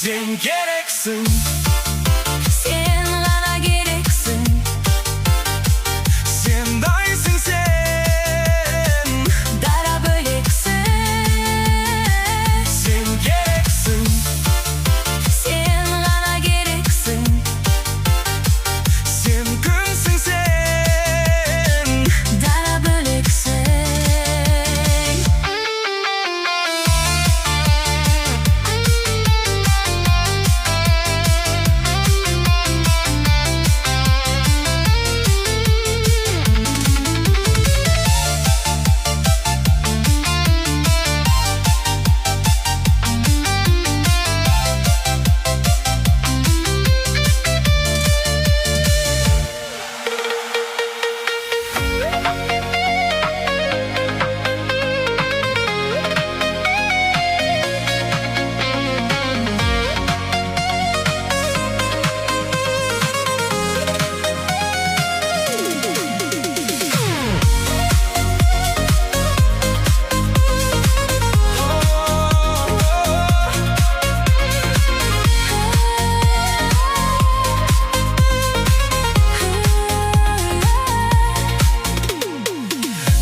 Sen gereksin, sen bana gereksin. sen dayısın sen. Dara böleceksin. Sen gereksin, Sen bana gereksin. sen günsün sen. Dara böleceksin.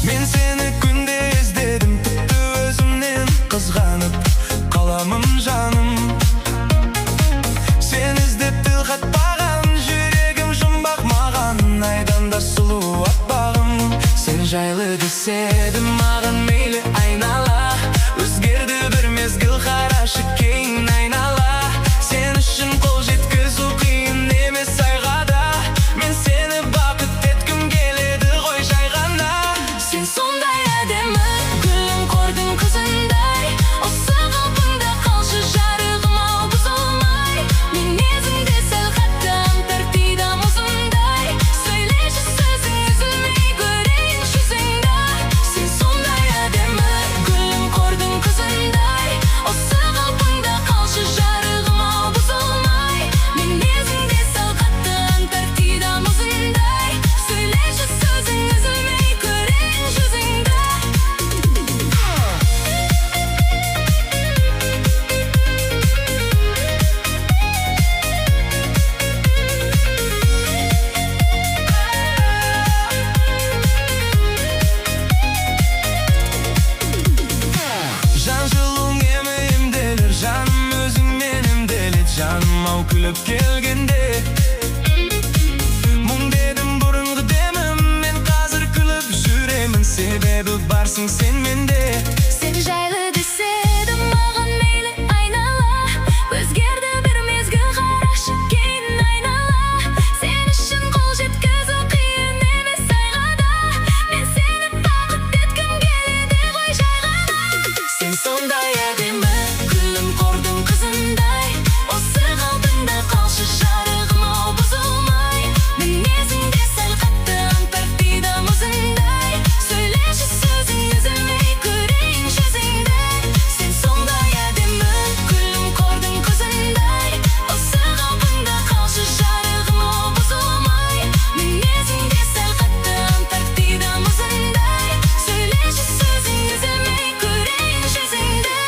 Men seni günde izledim, tüptü özümden kızganıp kalamım canım. Sen izlep til katpağan, yüregim şumbakmağan, aydan da sulu atpağım. Sen jaylı desedim mağın meyli aynala, özgerdi bir mezgil karaşı keyin aynala. Sen üçün kol jetkizу kıyın emes ayğada, men seni bakıt etkim geledi koy жайғана. Sen sonday adamı, gülüm kordun kızınday. Осы қалпыңда қалшы жарығым ау бұзылмай. Мінезіңде сәл қаттан тартиды мұзындай. Сөйлеші сөзің үзілмей көрейін жүзіңді. Sen sonday adamı, gülüm kordun kızындай. Осы қалпыңда қалшы жарығым ау бұзылмай. Мінезіңде сәл қаттан тартиды мұзындай. Сөйлеші сөзің үзілмей көрейін жүзіңді. Жан жылуң емі емделер, жаным өзіңмен емделет. Жаным ау күліп келгенде мұң дедім бұрынғы демім, мен қазір күліп жүремін, себебі барсың сен менде. Sen жайлы деседім маған мейлі айнала. Өзгерді бір мезгіл қарашы кейін айнала. Сен үшін қол жеткізу қиын емес айғада. Мен сені бақыт еткім келеді ғой жайғана. Sen сондай әдемі, гүлім қордың қызындай. Осы қалпыңда қалшы жарығым ау бұзылмай. Мінезіңде сәл қаттан тартиды мұзындай. Сөйлеші сөзің үзілмей көрейін жүзіңді. Sen сондай әдемі, гүлім қордың қызындай. Осы қалпыңда қалшы жарығым ау бұзылмай. Мінезіңде сәл қаттан тартиды мұзындай. Сөйлеші сөзің үзілмей көрейін жүзіңді.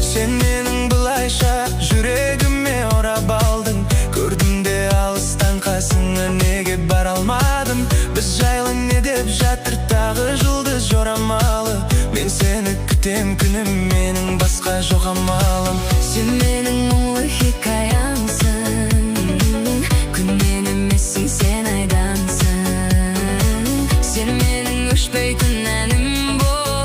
Sen менің бұлайша жүрегіме орап алдың. Көрдім де алыстан қасыңа неге бара алмадым. Біз жайлы не деп жатыр тағы жұлдыз жорамалы. Мен сені күтем күнім, менің басқа жоқ амалым. Sen менің мұңлы хикаямсың, күннен емессің, сен айдансың. Sen менің өшпейтін әнім бол.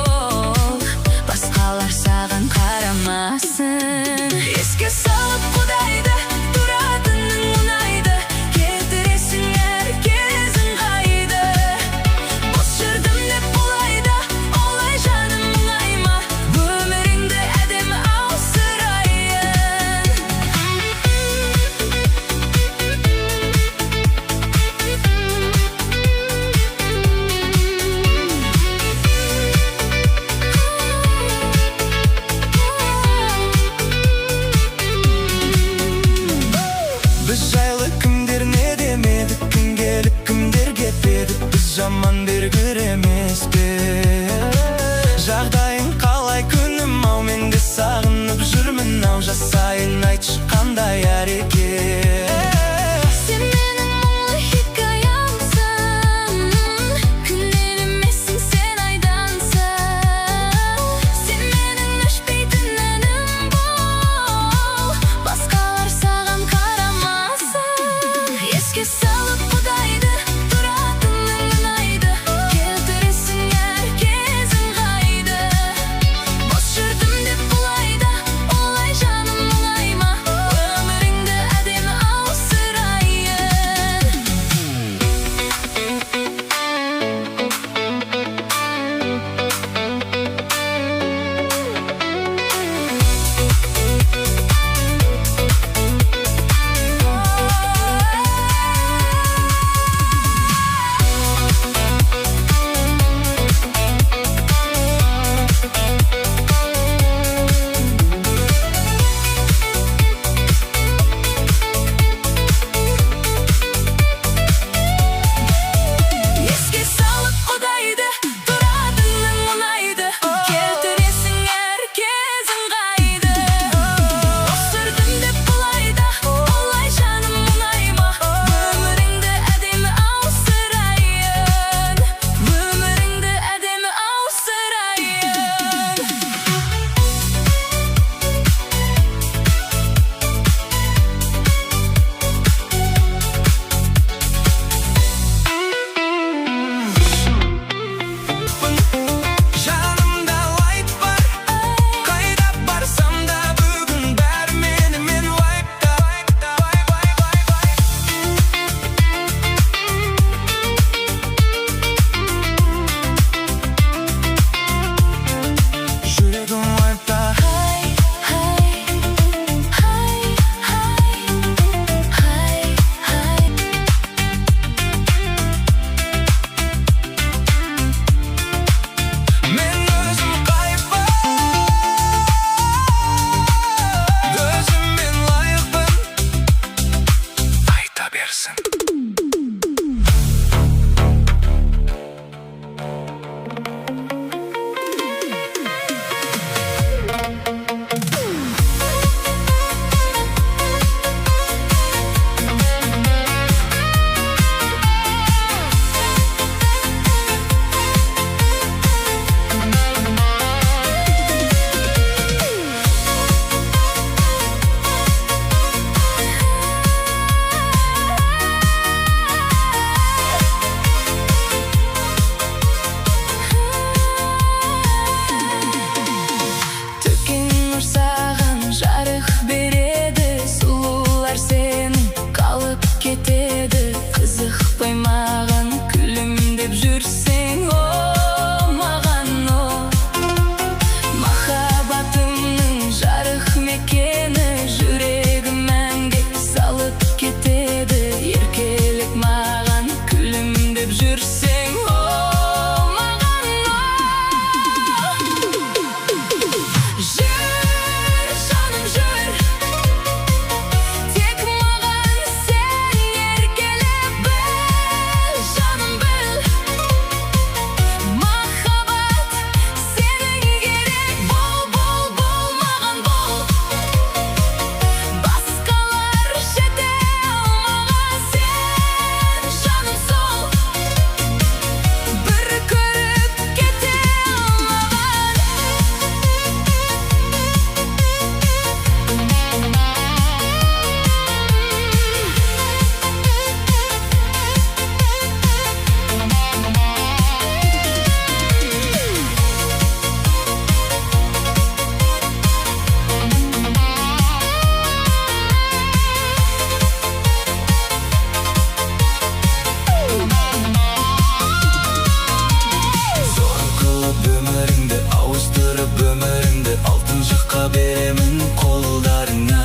өміріңді ауыстырып өміріңді алтын жаққа беремін қолдарыңа.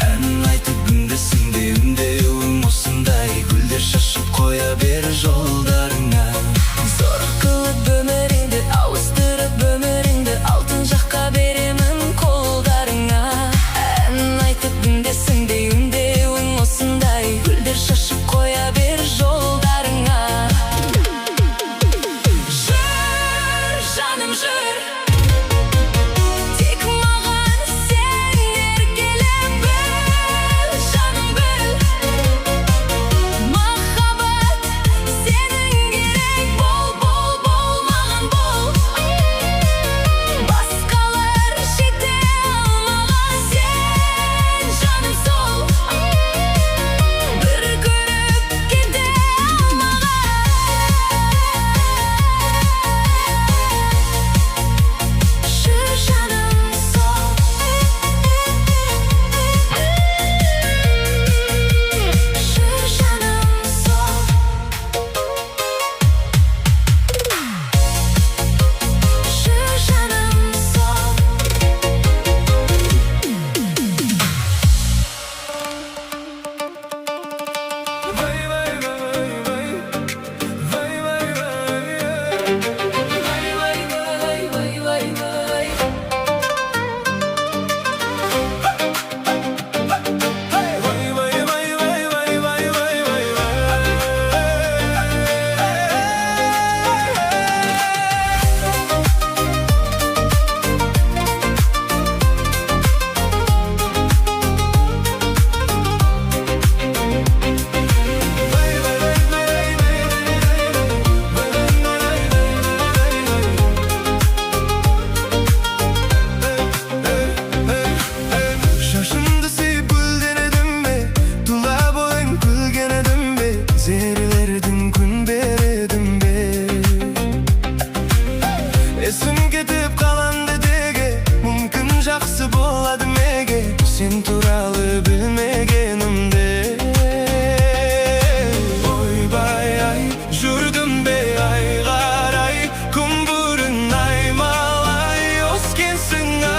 Ән айтып үндесің де үндеуің осындай, гүлдер шашып қоя бер жолдарыңа. Зор қылып өміріңді ауыстырып өміріңді алтын жаққа беремін қолдарыңа. Ән айтып үндесің де үндеуің осындай, гүлдер шашып қоя бер жолдарыңа. Жүр, жаным жүр, тек маған сен еркелеп біл, жаным біл. Махаббат сенің керек, бол маған бол. Басқалар жете алмаған, сен жаным сол. Бір көріп кете алмаған. Жүр жаным сол. Жүр жаным сол. Жүр жаным сол. Vay vay vay vay, vay vay vay vay, Vay vay vay vay. vay vay vay vay vay vay vay Şaşımdı sevip güldenedim be, Tula boyun gülgenedim be, Zerlerdim gün beredim be. Esim ketip kalan dedege, Mümkün жақсы болады меге, Sen turalı bilmegenimde. Ойбай ай, жүрдім бе ай қарай, Күн бұрын аймалай, өскенсің ай.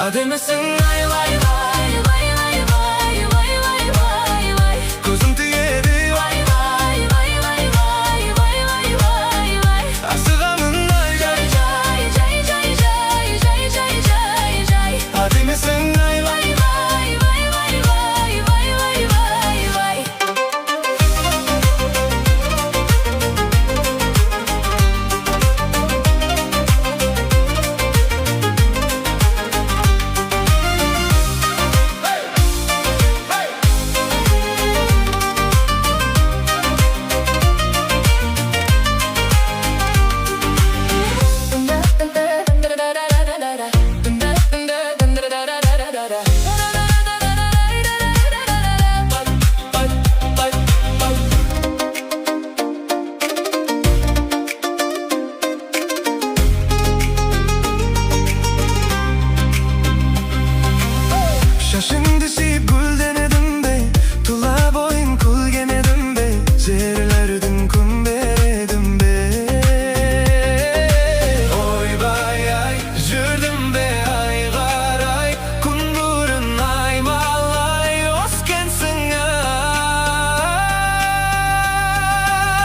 Әдемісің ай вай вай Vay vay vay vay vay vay vay. көзім тиеді Vay vay vay vay vay vay vay vay vay. асығамын ай Jay jay jay jay jay jay jay jay jay. әдемісің ай Vay vay vay vay vay vay vay vay vay. Şaşındı sevip güldenedim be, Tula boyun gülgenedim be, Zerlerdim gün beredim be. Ойбай ай, жүрдім бе ай қарай, Күн бұрын аймалай, өскенсің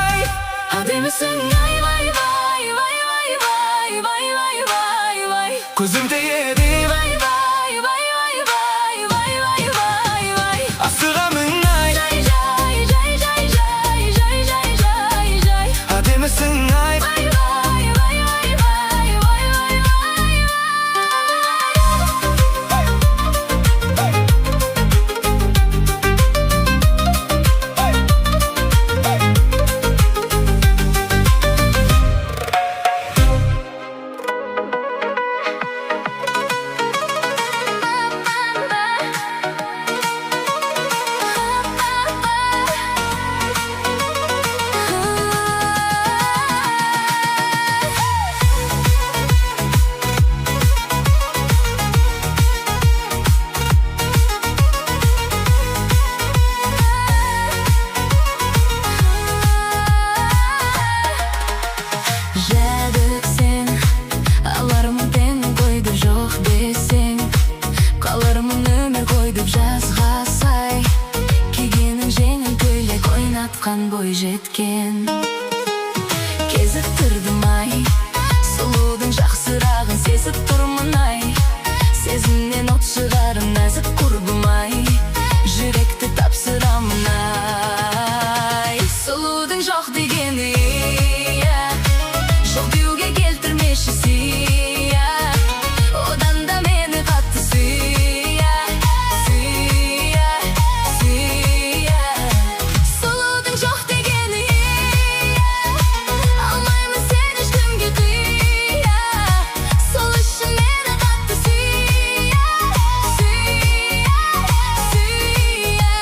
ай. Әдемісің ай вай вай вай вай вай вай вай вай вай. Көзім тиеді Vay vay vay vay vay vay vay vay vay. асығамын ай. Jay jay jay jay jay jay jay jay jay. Әдемісің ай. Vay vay vay vay vay vay vay vay. тапқан бой жеткен. Кезіктірдім ай, сұлудың жақсырағын сезіп тұрмын ай. Сезімнен от шығарым нәзік құрбым ай, жүректі тапсырамын ай. Сұлудың жоқ дегені жоқ деуге келтірмеші сия, одан да мені қатты сия, сия, сия. Сұлудың жоқ дегені алмаймын сен ешкімге қия, сол үшін мені қатты сия, сия, сия.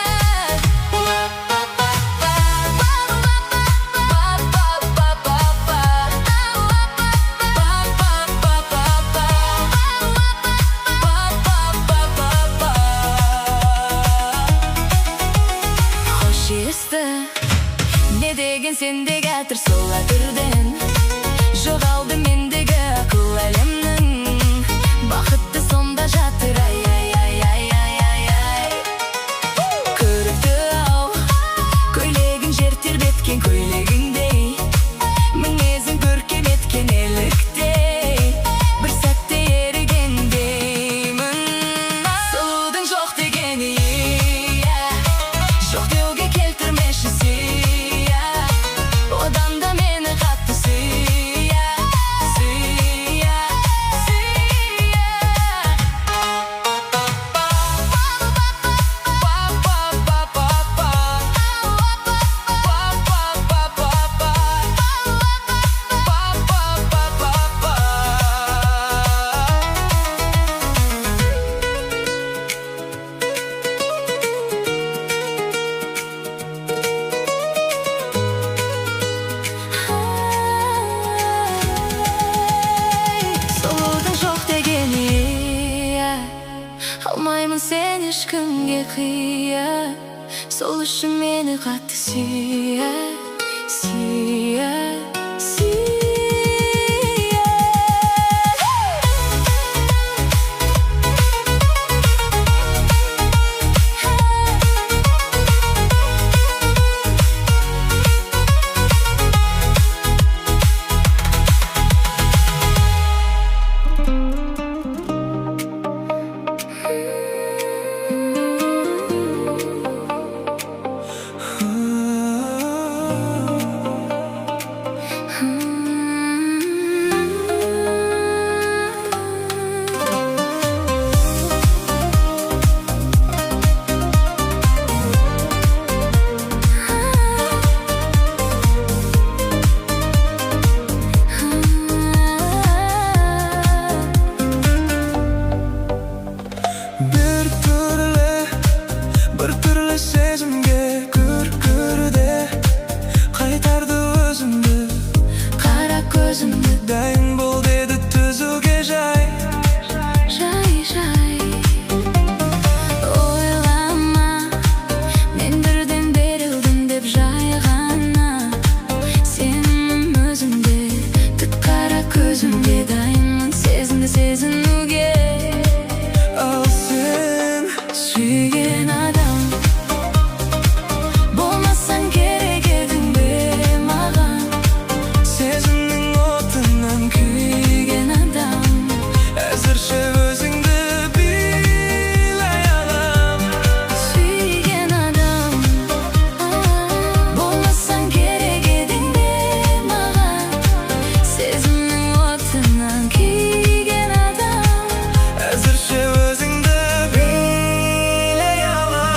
Хош есті, не деген сенде кәтір сол әтірден, жоғалды мендегі ақыл әлемнің, бақытты сонда жатыр ай, ай, ай, ай, ай, ай, ай. Көрікті ау, көйлегін жер тербеткен көйлегіңдей, мінезің көркем еткен еліктей, бір сәтте ерігендеймін. Сұлудың жоқ дегені жоқ деуге келтірмеші сия, одан да мені қатты сия, сия, сия. Сұлудың жоқ дегені алмаймын сен ешкімге қия, сол үшін мені қатты сия, сия, сия. Bir türlü сезімге күркірде, қайтарды өзімді, Қара көзімді дайын бол деді түзуге жай, жай, жай. Ойлама, мен бірден берілдім деп жай ғана, сенім өзімде, түк қара көзімде, дайынмын сезімді сезінуге. ал сен Сүйген адам, болмасаң керек едің бе маған. сезімнің отынан Күйген адам, әзірше өзіңді билей алам. сүйген адам, болмасаң керек едің бе маған. Сезімнің отынан күйген адам, Әзірше өзіңді билей алам.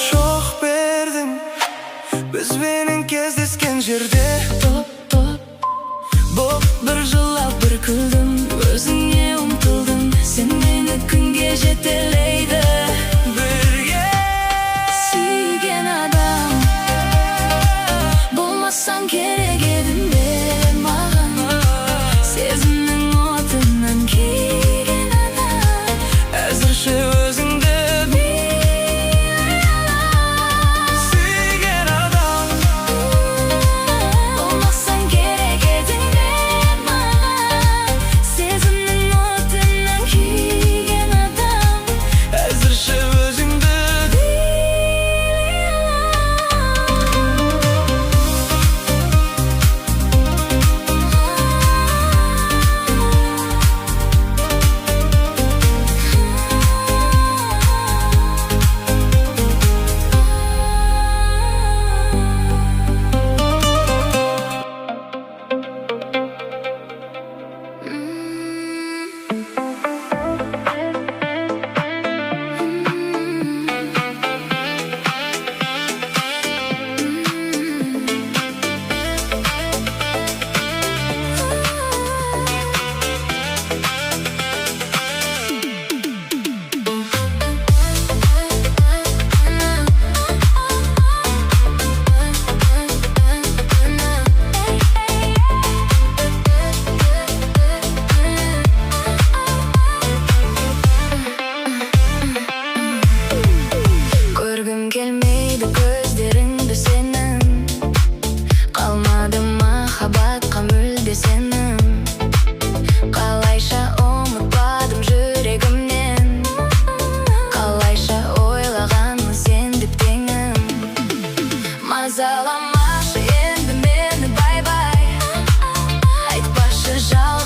Шоқ бердің бізбенің кездескен жерде, топ, топ, боп бір жылап бір күлдім, өзіңе ұмтылдым, сен мені күнге жетелейді. бірге Сүйген адам, болмасаң керек едің бе маған. Сезімнің отынан күйген адам, әзірше өзіңді билей алам.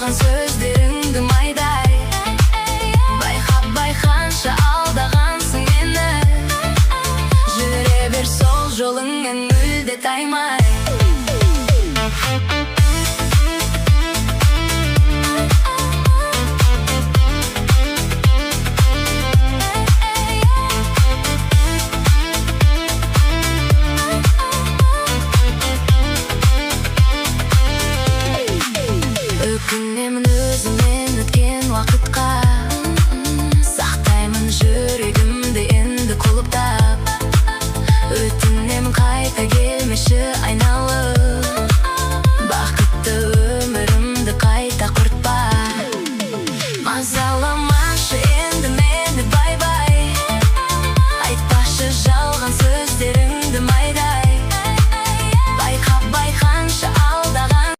маған сөз